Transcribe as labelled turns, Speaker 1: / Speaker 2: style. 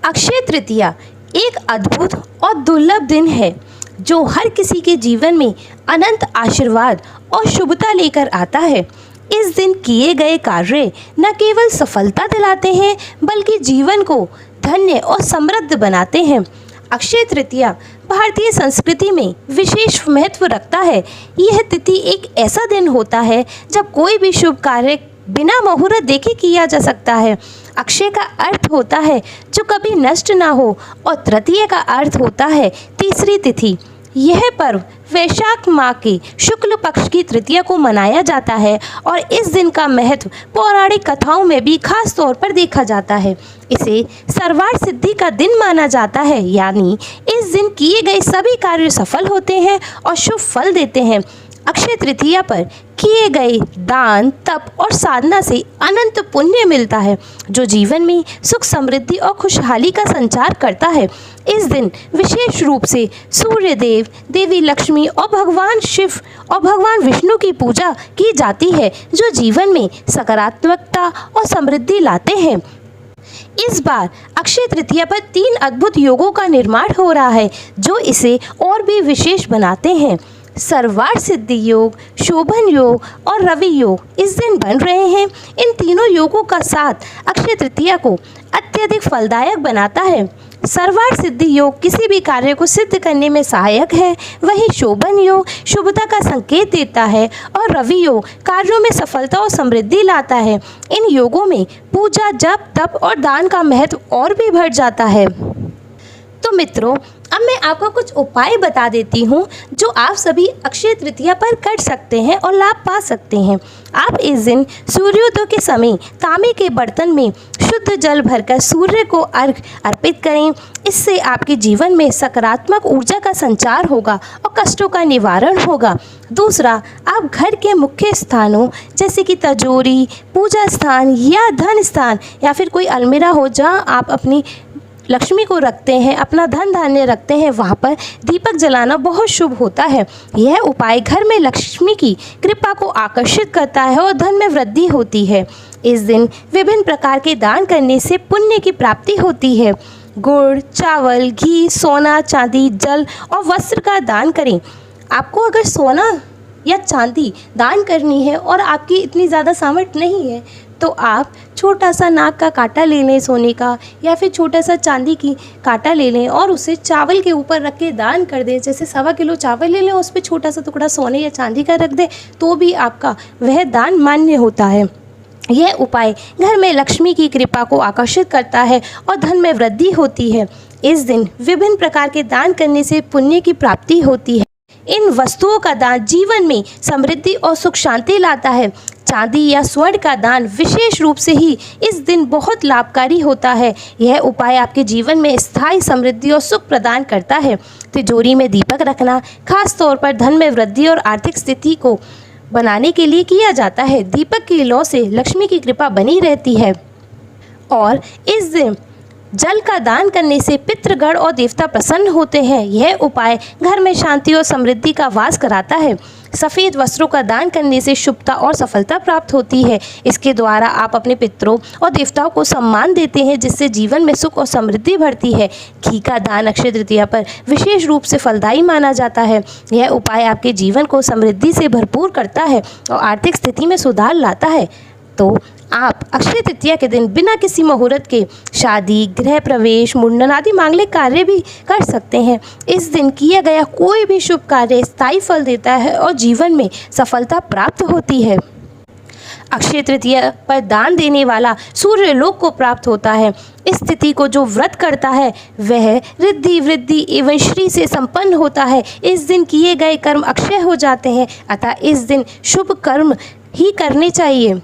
Speaker 1: अक्षय तृतीया एक अद्भुत और दुर्लभ दिन है जो हर किसी के जीवन में अनंत आशीर्वाद और शुभता लेकर आता है। इस दिन किए गए कार्य न केवल सफलता दिलाते हैं बल्कि जीवन को धन्य और समृद्ध बनाते हैं। अक्षय तृतीया भारतीय संस्कृति में विशेष महत्व रखता है। यह तिथि एक ऐसा दिन होता है जब कोई भी शुभ कार्य बिना मुहूर्त देखे किया जा सकता है। अक्षय का अर्थ होता है जो कभी नष्ट ना हो और तृतीय का अर्थ होता है तीसरी तिथि। यह पर्व वैशाख माह के शुक्ल पक्ष की तृतीया को मनाया जाता है और इस दिन का महत्व पौराणिक कथाओं में भी खास तौर पर देखा जाता है। इसे सर्वार्थ सिद्धि का दिन माना जाता है, यानी इस दिन किए गए सभी कार्य सफल होते हैं और शुभ फल देते हैं। अक्षय तृतीया पर किए गए दान, तप और साधना से अनंत पुण्य मिलता है जो जीवन में सुख, समृद्धि और खुशहाली का संचार करता है। इस दिन विशेष रूप से सूर्य देव, देवी लक्ष्मी और भगवान शिव और भगवान विष्णु की पूजा की जाती है जो जीवन में सकारात्मकता और समृद्धि लाते हैं। इस बार अक्षय तृतीया पर 3 अद्भुत योगों का निर्माण हो रहा है जो इसे और भी विशेष बनाते हैं। सर्वार्थ सिद्धि योग, शोभन योग और रवि योग इस दिन बन रहे हैं। इन तीनों योगों का साथ अक्षय तृतीया को अत्यधिक फलदायक बनाता है। सर्वार्थ सिद्धि योग किसी भी कार्य को सिद्ध करने में सहायक है, वहीं शोभन योग शुभता का संकेत देता है और रवि योग कार्यों में सफलता और समृद्धि लाता है। इन योगों में पूजा, जप, तप और दान का महत्व और भी बढ़ जाता है। तो मित्रों, अब मैं आपको कुछ उपाय बता देती हूँ जो आप सभी अक्षय तृतीया पर कर सकते हैं और लाभ पा सकते हैं। आप इस दिन सूर्योदय के समय तांबे के बर्तन में शुद्ध जल भरकर सूर्य को अर्घ्य अर्पित करें। इससे आपके जीवन में सकारात्मक ऊर्जा का संचार होगा और कष्टों का निवारण होगा। दूसरा, आप घर के मुख्य स्थानों जैसे कि तिजोरी, पूजा स्थान या धन स्थान या फिर कोई अलमीरा हो जहाँ आप अपनी लक्ष्मी को रखते हैं, अपना धन धान्य रखते हैं, वहाँ पर दीपक जलाना बहुत शुभ होता है। यह उपाय घर में लक्ष्मी की कृपा को आकर्षित करता है और धन में वृद्धि होती है। इस दिन विभिन्न प्रकार के दान करने से पुण्य की प्राप्ति होती है। गुड़, चावल, घी, सोना, चांदी, जल और वस्त्र का दान करें। आपको अगर सोना या चांदी दान करनी है और आपकी इतनी ज़्यादा सामर्थ्य नहीं है तो आप छोटा सा नाक का कांटा ले लें सोने का, या फिर छोटा सा चांदी की कांटा ले लें और उसे चावल के ऊपर रख के दान कर दें। जैसे 1.25 किलो चावल ले लें, उस पर छोटा सा टुकड़ा सोने या चांदी का रख दें तो भी आपका वह दान मान्य होता है। यह उपाय घर में लक्ष्मी की कृपा को आकर्षित करता है और धन में वृद्धि होती है। इस दिन विभिन्न प्रकार के दान करने से पुण्य की प्राप्ति होती है। इन वस्तुओं का दान जीवन में समृद्धि और सुख शांति लाता है। चांदी या स्वर्ण का दान विशेष रूप से ही इस दिन बहुत लाभकारी होता है। यह उपाय आपके जीवन में स्थायी समृद्धि और सुख प्रदान करता है। तिजोरी में दीपक रखना खास तौर पर धन में वृद्धि और आर्थिक स्थिति को बनाने के लिए किया जाता है। दीपक की लौ से लक्ष्मी की कृपा बनी रहती है। और इस दिन जल का दान करने से पितृगण और देवता प्रसन्न होते हैं। यह उपाय घर में शांति और समृद्धि का वास कराता है। सफ़ेद वस्त्रों का दान करने से शुभता और सफलता प्राप्त होती है। इसके द्वारा आप अपने पितरों और देवताओं को सम्मान देते हैं जिससे जीवन में सुख और समृद्धि बढ़ती है। घी का दान अक्षय तृतीया पर विशेष रूप से फलदायी माना जाता है। यह उपाय आपके जीवन को समृद्धि से भरपूर करता है और आर्थिक स्थिति में सुधार लाता है। तो आप अक्षय तृतीया के दिन बिना किसी मुहूर्त के शादी, गृह प्रवेश, मुंडन आदि मांगलिक कार्य भी कर सकते हैं। इस दिन किया गया कोई भी शुभ कार्य स्थायी फल देता है और जीवन में सफलता प्राप्त होती है। अक्षय तृतीया पर दान देने वाला सूर्य लोक को प्राप्त होता है। इस तिथि को जो व्रत करता है वह रिद्धि, वृद्धि एवं श्री से संपन्न होता है। इस दिन किए गए कर्म अक्षय हो जाते हैं, अतः इस दिन शुभ कर्म ही करने चाहिए।